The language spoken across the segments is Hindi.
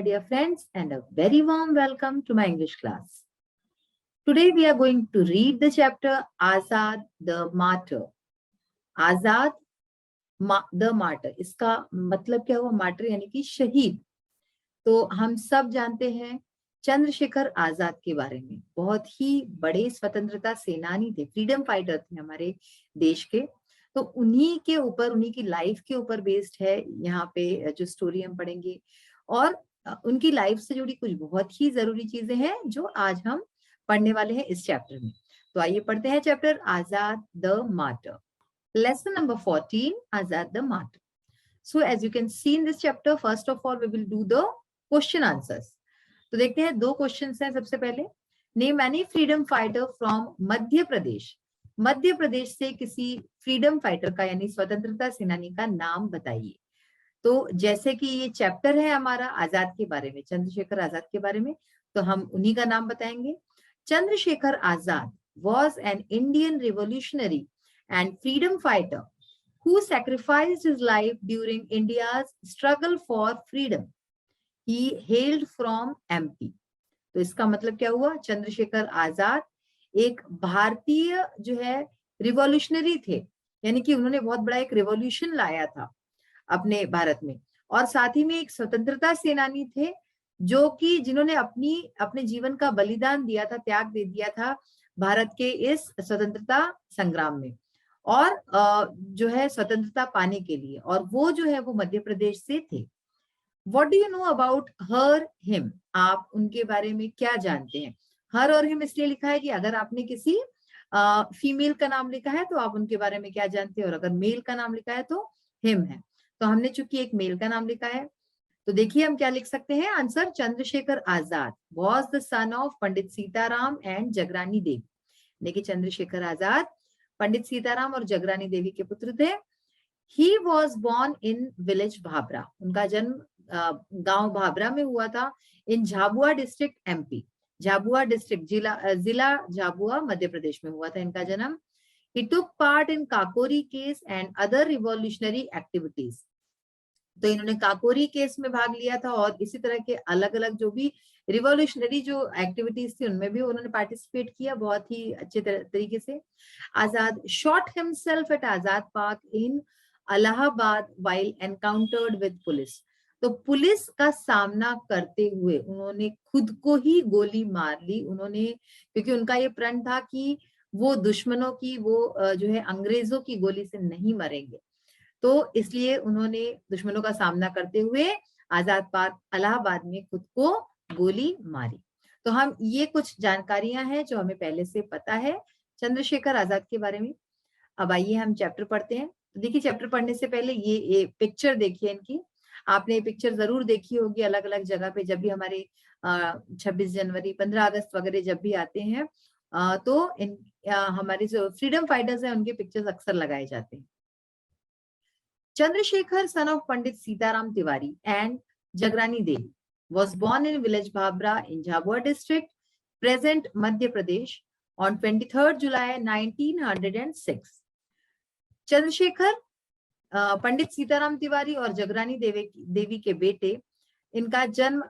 my dear friends, and a very warm welcome to my English class. Today we are going to read the chapter Azad the Martyr. Azad the Martyr. इसका मतलब क्या हुआ? मार्टर यानी कि शहीद. तो हम सब जानते हैं चंद्रशेखर आजाद के बारे में. बहुत ही बड़े स्वतंत्रता सेनानी थे, फ्रीडम फाइटर थे हमारे देश के. तो उन्हीं के ऊपर, उन्हीं की लाइफ के ऊपर बेस्ड है यहाँ पे जो स्टोरी हम पढ़ेंगे. और उनकी लाइफ से जुड़ी कुछ बहुत ही जरूरी चीजें हैं जो आज हम पढ़ने वाले हैं इस चैप्टर में. तो आइए पढ़ते हैं chapter Azad the martyr. Lesson number 14, Azad the martyr. So as you can see in this chapter, first of all we will do the question answers. तो देखते हैं, दो क्वेश्चंस हैं. सबसे पहले, name any freedom fighter from Madhya Pradesh. Madhya Pradesh से किसी फ्रीडम फाइटर का यानी स्वतंत्रता सेनानी का नाम बताइए. तो जैसे कि ये चैप्टर है हमारा आजाद के बारे में, चंद्रशेखर आजाद के बारे में, तो हम उन्हीं का नाम बताएंगे. Chandrashekhar Azad was an Indian revolutionary and freedom fighter who sacrificed his life during India's struggle for freedom. He hailed from MP. तो इसका मतलब क्या हुआ? चंद्रशेखर आजाद एक भारतीय जो है रिवॉल्यूशनरी थे, यानी कि उन्होंने बहुत बड़ा एक रिवॉल्यूशन लाया था अपने भारत में. और साथ ही में एक स्वतंत्रता सेनानी थे जो कि जिन्होंने अपने जीवन का बलिदान दिया था, त्याग दे दिया था भारत के इस स्वतंत्रता संग्राम में, और जो है स्वतंत्रता पाने के लिए. और वो जो है वो मध्य प्रदेश से थे. What do you know about her, him? आप उनके बारे में क्या जानते हैं? हर और हिम इसलिए लिखा है कि अगर आपने किसी फीमेल का नाम लिखा है तो आप उनके बारे में क्या जानते हैं, और अगर मेल का नाम लिखा है तो हिम है. तो हमने चूंकि एक मेल का नाम लिखा है, तो देखिए हम क्या लिख सकते हैं. Answer, Chandrashekhar Azad was the son of Pandit Sitaram and Jagrani Devi. देखिए, चंद्रशेखर आजाद पंडित सीताराम और जगरानी देवी के पुत्र थे. He was born in village Bhabra. उनका जन्म गांव भाबरा में हुआ था. In Jhabua district MP. Jhabua district जिला झाबुआ मध्य प्रदेश में हुआ था इनका जन्म. He took part in Kakori case and other revolutionary activities. तो इन्होंने काकोरी केस में भाग लिया था और इसी तरह के अलग अलग जो भी रिवॉल्यूशनरी जो एक्टिविटीज थी उनमें भी उन्होंने पार्टिसिपेट किया बहुत ही अच्छे तरीके से. Azad shot himself at Azad park in Allahabad while encountered with police. तो पुलिस का सामना करते हुए उन्होंने खुद को ही गोली मार ली. उन्होंने, क्योंकि उनका ये प्रण था कि वो दुश्मनों की, वो जो है अंग्रेजों की गोली से नहीं मरेंगे, तो इसलिए उन्होंने दुश्मनों का सामना करते हुए आजाद पार्क इलाहाबाद में खुद को गोली मारी. तो हम ये कुछ जानकारियां हैं जो हमें पहले से पता है चंद्रशेखर आजाद के बारे में. अब आइए हम चैप्टर पढ़ते हैं. तो देखिए, चैप्टर पढ़ने से पहले ये पिक्चर देखिए इनकी. आपने ये पिक्चर जरूर देखी होगी अलग अलग जगह पे, जब भी हमारे 26 जनवरी 15 अगस्त वगैरह जब भी आते हैं तो हमारे जो फ्रीडम फाइटर्स हैं उनके पिक्चर्स अक्सर लगाए जाते हैं. Chandrasekhar, son of Pandit Sitaram Tiwari and Jagrani Devi, was born in village Bhabra in Jhabua district, present Madhya Pradesh, on 23rd July 1906. Chandrashekhar पंडित सीताराम तिवारी और जगरानी देवी के बेटे. इनका जन्म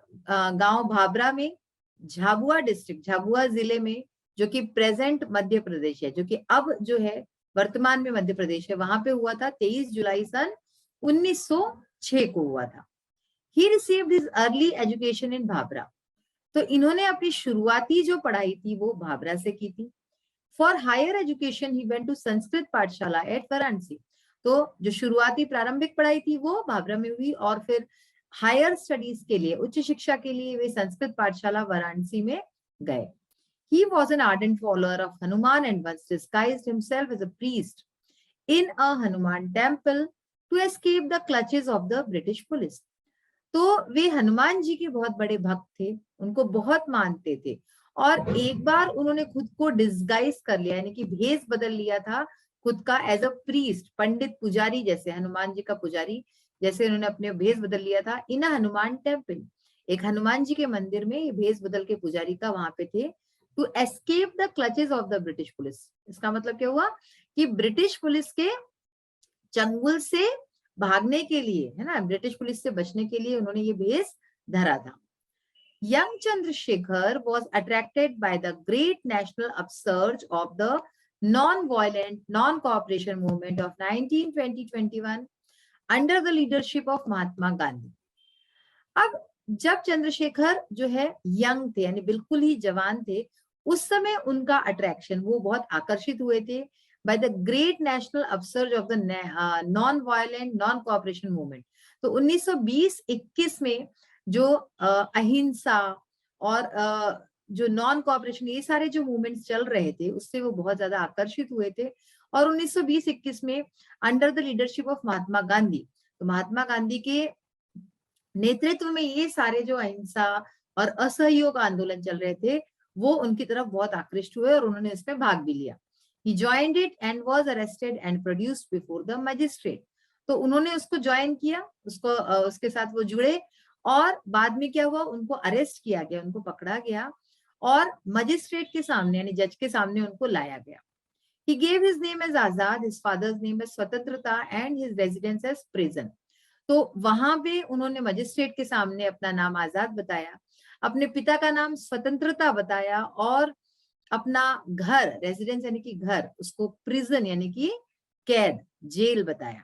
गांव भाबरा में झाबुआ डिस्ट्रिक्ट, झाबुआ जिले में, जो कि प्रेजेंट मध्य प्रदेश है, जो कि अब जो है वर्तमान में मध्य प्रदेश है, वहां पे हुआ था. 23 जुलाई सन 1906 को हुआ था. He received his early education in Bhabra. तो इन्होंने अपनी शुरुआती जो पढ़ाई थी वो भाबरा से की थी. For higher education he went to Sanskrit Pathshala at Varanasi. तो जो शुरुआती प्रारंभिक पढ़ाई थी वो भाबरा में हुई, और फिर हायर स्टडीज के लिए, उच्च शिक्षा के लिए वे संस्कृत पाठशाला वाराणसी में गए. He was an ardent follower of Hanuman and once disguised himself as a priest in a Hanuman temple to escape the clutches of the British police. तो वे हनुमान जी के बहुत बड़े भक्त थे, उनको बहुत मानते थे, और एक बार उन्होंने खुद को डिस्गाइज कर लिया, यानी कि भेष बदल लिया था खुद का एज अ प्रीस्ट, पंडित पुजारी जैसे, हनुमान जी का पुजारी जैसे उन्होंने अपने भेष बदल लिया था. इन हनुमान टेम्पल, एक हनुमान जी के मंदिर में ये भेष बदल के पुजारी का वहां पे थे. To escape the clutches of the British police. इसका मतलब क्या हुआ कि ब्रिटिश पुलिस के चंगुल से भागने के लिए, है ना, ब्रिटिश पुलिस से बचने के लिए उन्होंने ये भेष धराधाम. Young Chandrasekhar was attracted by the great national upsurge of the non-violent, non-cooperation movement of 1920-21 under the leadership of Mahatma Gandhi. अब जब चंद्रशेखर जो है यंग थे, यानी बिल्कुल ही जवान थे, उस समय उनका अट्रैक्शन, वो बहुत आकर्षित हुए थे by the great national upsurge of the non violent non cooperation movement. तो 1920-21 में जो अहिंसा और जो नॉन कोऑपरेशन, ये सारे जो मूवमेंट्स चल रहे थे, उससे वो बहुत ज्यादा आकर्षित हुए थे. और 1920-21 में under the leadership of Mahatma Gandhi, तो महात्मा गांधी के नेतृत्व में ये सारे जो अहिंसा और असहयोग आंदोलन चल रहे थे, वो उनकी तरफ बहुत आकृष्ट हुए और उन्होंने इसमें भाग भी लिया. He joined it and was arrested and produced before the magistrate. तो उन्होंने उसको ज्वाइन किया, उसके साथ वो जुड़े, और बाद में क्या हुआ, उनको अरेस्ट किया गया, उनको पकड़ा गया और मजिस्ट्रेट के सामने यानी जज के सामने उनको लाया गया. He gave his name as Azad, his father's name as Swatantrata and his residence as prison. तो वहां पे उन्होंने मजिस्ट्रेट के सामने अपना नाम आजाद बताया, अपने पिता का नाम स्वतंत्रता बताया और अपना घर, रेजिडेंस यानी कि घर, उसको प्रिजन यानी कि कैद, जेल बताया.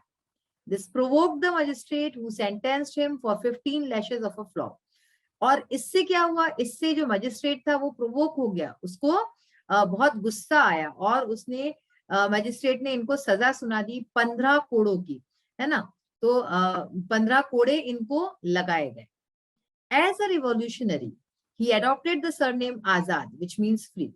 This provoked the magistrate who sentenced him for 15 lashes of a flog. और इससे क्या हुआ, इससे जो मजिस्ट्रेट था वो प्रोवोक हो गया, उसको बहुत गुस्सा आया और उसने मजिस्ट्रेट ने इनको सजा सुना दी 15 कोड़ों की, है ना. तो 15 कोड़े इनको लगाए गए. As a revolutionary he adopted the surname Azad which means free.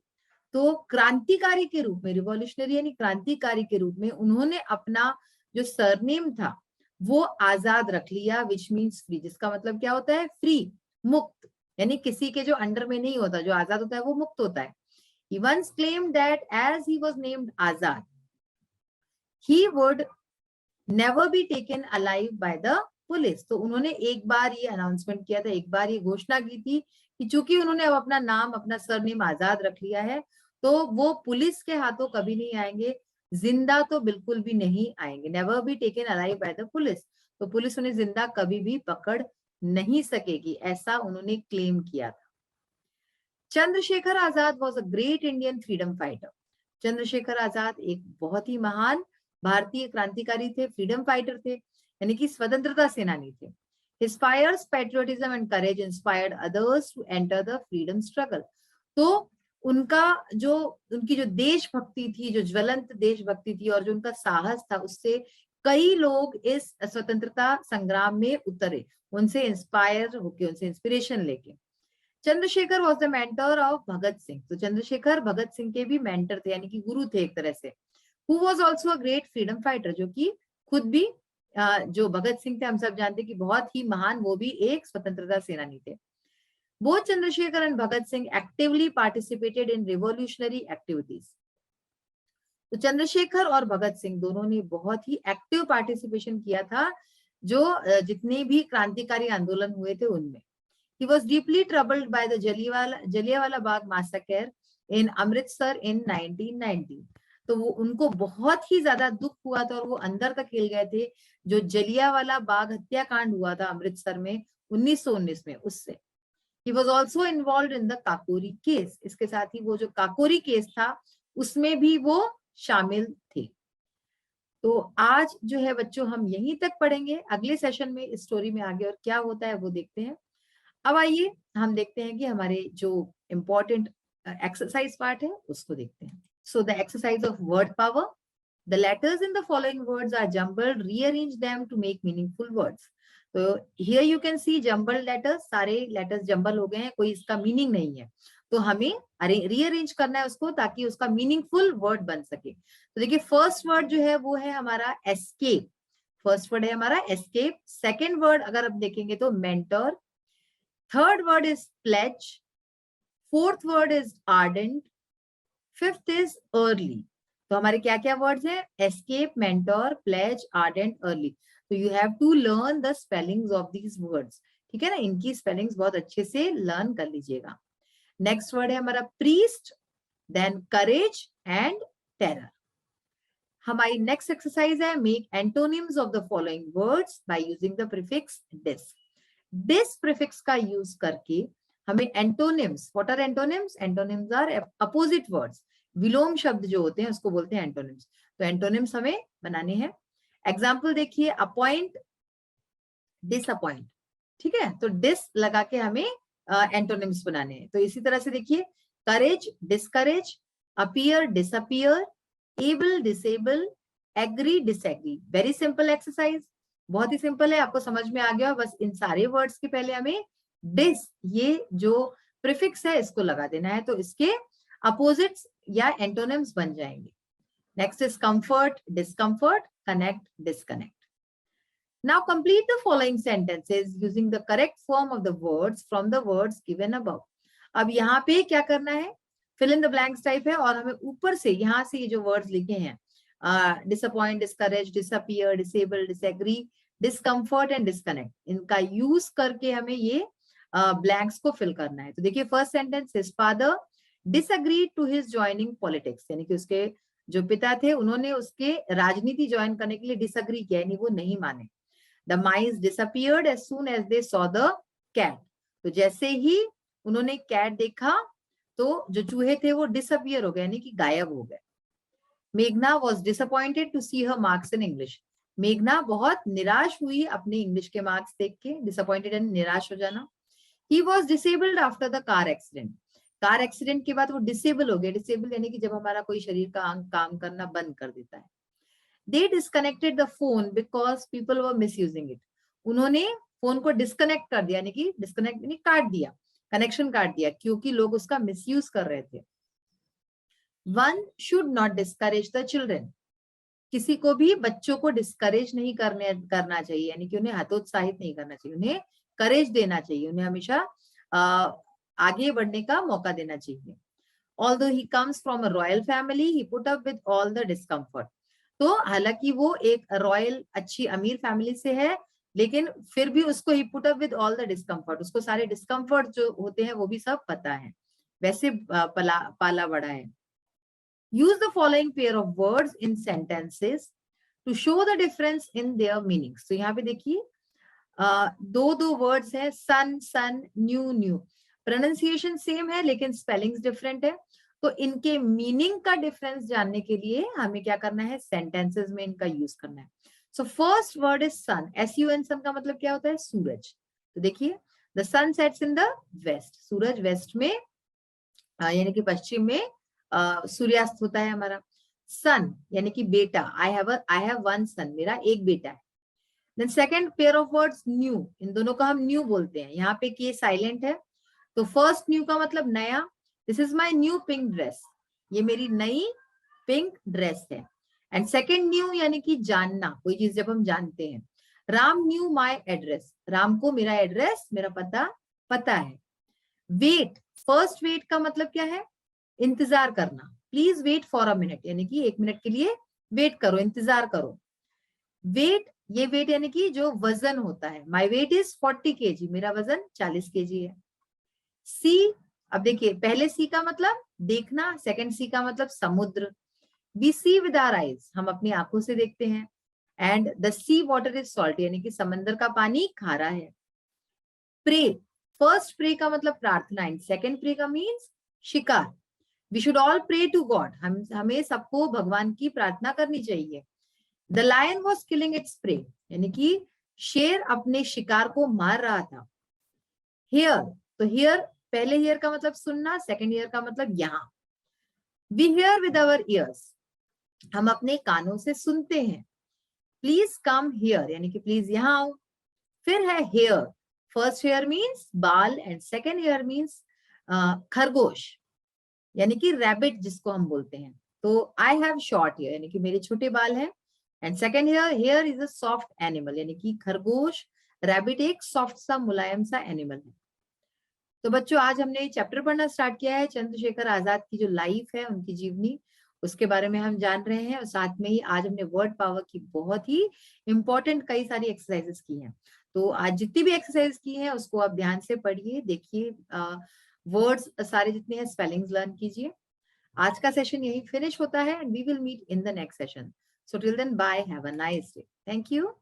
तो क्रांतिकारी के रूप में, रिवॉल्यूशनरी यानी क्रांतिकारी के रूप में, उन्होंने अपना जो सरनेम था वो आजाद रख लिया, विच मीन्स फ्री, जिसका मतलब क्या होता है, फ्री, मुक्त, यानी किसी के जो अंडर में नहीं होता, जो आजाद होता है वो मुक्त होता है. He once claimed that as he was named Azad, he would never be taken alive by the police. तो उन्होंने एक बार ये अनाउंसमेंट किया था, एक बार ये घोषणा की थी कि चूंकि उन्होंने अब अपना नाम, अपना सरनेम आजाद रख लिया है, तो वो पुलिस के हाथों कभी नहीं आएंगे, जिंदा तो बिल्कुल भी नहीं आएंगे. Never be taken alive by the police. तो पुलिस उन्हें जिंदा कभी भी पकड़ नहीं सकेगी, ऐसा उन्होंने क्लेम किया था. Chandrashekhar Azad was a great Indian freedom fighter. Chandrashekhar Azad एक बहुत ही महान भारतीय क्रांतिकारी थे, फ्रीडम फाइटर थे, यानी कि स्वतंत्रता सेनानी थे. His fierce patriotism and courage inspired others to enter the freedom struggle. तो उनकी जो देशभक्ति थी, जो ज्वलंत देशभक्ति थी और जो उनका साहस था, उससे कई लोग इस स्वतंत्रता संग्राम में उतरे, उनसे इंस्पायर होके, उनसे इंस्पिरेशन लेके. Chandrashekhar was the mentor of Bhagat Singh. तो चंद्रशेखर भगत सिंह के भी मेंटर थे, यानी कि गुरु थे एक तरह से. Who was also a great freedom fighter, जो कि खुद भी जो भगत सिंह थे, हम सब जानते हैं कि बहुत ही महान, वो भी एक स्वतंत्रता सेनानी थे. Both Chandrasekhar and Bhagat Singh actively participated in revolutionary activities. तो चंद्रशेखर और भगत सिंह दोनों ने बहुत ही एक्टिव पार्टिसिपेशन किया था, जो जितने भी क्रांतिकारी आंदोलन हुए थे उनमें. He was deeply troubled by the Jallianwala Bagh massacre in Amritsar in 1919. तो वो उनको बहुत ही ज्यादा दुख हुआ था और वो अंदर तक हिल गए थे, जो जलियांवाला बाग हत्याकांड हुआ था अमृतसर में 1919 में, उससे. He was also involved in the Kakori case. इसके साथ ही वो जो काकोरी केस था उसमें भी वो शामिल थे. तो आज जो है बच्चों हम यहीं तक पढ़ेंगे. अगले सेशन में इस स्टोरी में आगे और क्या होता है वो देखते हैं. अब आइए हम देखते हैं कि हमारे जो इम्पोर्टेंट एक्सरसाइज पार्ट है उसको देखते हैं. So the exercise of word power. The letters in the following words are jumbled, rearrange them to make meaningful words. तो here you can see jumbled letters, सारे लेटर्स जम्बल हो गए हैं, कोई इसका मीनिंग नहीं है, तो हमें रीअरेंज करना है उसको ताकि उसका मीनिंगफुल वर्ड बन सके. तो देखिए फर्स्ट वर्ड जो है वो है हमारा एस्केप. फर्स्ट वर्ड है हमारा एस्केप. सेकेंड वर्ड अगर आप देखेंगे तो mentor. Third word is pledge. Fourth word is ardent. Fifth is early. तो हमारे क्या क्या वर्ड्स हैं? Escape, mentor, pledge, ardent, early. So you have to learn the spellings of these words. ठीक है ना, इनकी स्पेलिंग्स बहुत अच्छे से लर्न कर लीजिएगा. नेक्स्ट वर्ड है हमारा priest, then courage and terror. हमारी नेक्स्ट एक्सरसाइज है make antonyms of the following words by using the prefix dis. Dis prefix का यूज करके हमें antonyms, what are antonyms? Antonyms are opposite words, विलोम शब्द जो होते हैं उसको बोलते हैं एंटोनिम्स। तो एंटोनिम्स हमें बनाने हैं। एग्जाम्पल देखिए, अपॉइंट, डिसअपॉइंट, ठीक है, तो डिस लगा के हमें एंटोनिम्स बनाने हैं। तो इसी तरह से देखिए, courage, discourage, appear, disappear, able, disable, agree, disagree. Very simple exercise, बहुत ही सिंपल है, आपको समझ में आ गया। बस इन सारे वर्ड्स के पहले हमें डिस, ये जो प्रीफिक्स है इसको लगा देना है, तो इसके अपोजिट्स या एंटोनिम्स बन जाएंगे। Next is comfort, discomfort, connect, disconnect. Now complete the following sentences using the correct form of the words from the words given above. अब यहाँ पे क्या करना है, fill in the blanks type है, और हमें ऊपर से यहाँ से ये जो वर्ड्स लिखे हैं, disappoint, discourage, disappear, disable, disagree, discomfort and disconnect, इनका यूज करके हमें ये ब्लैंक्स को फिल करना है। तो देखिए, first sentence, his father disagreed to his joining politics, यानी कि उसके जो पिता थे उन्होंने उसके राजनीति ज्वाइन करने के लिए डिसअग्री किया, यानी वो नहीं माने। The mice disappeared as soon as they saw the cat. तो जैसे ही उन्होंने कैट देखा तो जो चूहे थे वो डिसअपियर हो गए, यानी कि गायब हो गए। मेघना was disappointed to see her marks in English. मेघना बहुत निराश हुई अपने इंग्लिश के मार्क्स देख के, डिसअपॉइंटेड यानी निराश हो जाना। He was disabled after the car accident. Car accident के बाद वो डिसेबल हो गया, डिसेबल यानी कि जब हमारा कोई शरीर का अंग काम करना बंद कर देता है। They disconnected the phone because people were misusing it. उन्होंने फोन को डिस्कनेक्ट कर दिया, यानी कि डिस्कनेक्ट यानी काट दिया, कनेक्शन काट दिया, क्योंकि लोग उसका मिसयूज कर रहे थे। One should not discourage the children. किसी को भी बच्चों को डिस्करेज नहीं करना चाहिए, यानी कि उन्हें हतोत्साहित नहीं करना चाहिए, उन्हें करेज देना चाहिए, उन्हें हमेशा आगे बढ़ने का मौका देना चाहिए। Although he comes from a royal family, he put up with all the discomfort. तो हालांकि वो एक रॉयल अच्छी अमीर फैमिली से है, लेकिन फिर भी उसको ही put up with all the discomfort, उसको सारे डिस्कम्फर्ट जो होते हैं वो भी सब पता है, वैसे पाला बड़ा है। Use the following pair of words in sentences to show the difference in their meanings. तो यहाँ पे देखिए, दो वर्ड्स है, sun, son, new, knew, pronunciation same है लेकिन स्पेलिंग्स डिफरेंट है। तो इनके मीनिंग का डिफरेंस जानने के लिए हमें क्या करना है, सेंटेंसेस में इनका यूज करना है। So first word is sun, SUN, sun का मतलब क्या होता है, सूरज। तो देखिए, the sun sets in the west, सूरज वेस्ट में यानी कि पश्चिम में सूर्यास्त होता है हमारा। सन यानी कि बेटा, आई हैव वन सन, मेरा एक बेटा है। Then second pair of words new, इन दोनों का हम न्यू बोलते हैं, यहाँ पे कि साइलेंट है, तो फर्स्ट न्यू का मतलब नया, this is my new pink dress, ये मेरी नई पिंक ड्रेस है। एंड सेकेंड न्यू यानी कि जानना, कोई चीज जब हम जानते हैं। Ram knew my address, Ram को मेरा एड्रेस, मेरा पता है। वेट, फर्स्ट वेट का मतलब क्या है, इंतजार करना, please wait for a minute, यानी कि 1 मिनट के लिए वेट करो, इंतजार करो। वेट, ये वेट यानी कि जो वजन होता है, माई वेट इज 40 kg, मेरा वजन 40 kg है। सी, अब देखिए, पहले सी का मतलब देखना, सेकंड सी का मतलब समुद्र। We see with our eyes, हम अपनी आंखों से देखते हैं। And the sea water is salt, यानी कि समंदर का पानी खारा है। प्रे, फर्स्ट प्रे का मतलब प्रार्थना, एंड सेकंड प्रे का मीन्स शिकार। We should all pray to God, हमें सबको भगवान की प्रार्थना करनी चाहिए। The lion was killing its prey, यानी कि शेर अपने शिकार को मार रहा था। हियर, तो हियर, पहले हियर का मतलब सुनना, सेकंड हियर का मतलब यहाँ। We hear with our ears, हम अपने कानों से सुनते हैं। प्लीज कम हियर, यानी कि प्लीज यहाँ आओ। फिर है हेयर, फर्स्ट हेयर मीन्स बाल एंड सेकेंड हेयर मीन्स खरगोश, यानी कि रैबिट जिसको हम बोलते हैं। तो आई हैव शॉर्ट हेयर, यानी कि मेरे छोटे बाल हैं। And second here is a soft animal, यानी कि खरगोश, रैबिट एक सॉफ्ट सा मुलायम सा एनिमल है। तो बच्चों, आज हमने चैप्टर पढ़ना स्टार्ट किया है, चंद्रशेखर आजाद की जो लाइफ है, उनकी जीवनी, उसके बारे में हम जान रहे हैं। और साथ में ही आज हमने वर्ड पावर की बहुत ही इंपॉर्टेंट कई सारी एक्सरसाइजेस की हैं। तो आज जितनी भी एक्सरसाइज की हैं उसको आप ध्यान से पढ़िए, देखिए, वर्ड्स सारे जितने हैं स्पेलिंग्स लर्न कीजिए। आज का सेशन यही फिनिश होता है, and we will meet in the next session. So till then, bye, have a nice day, thank you.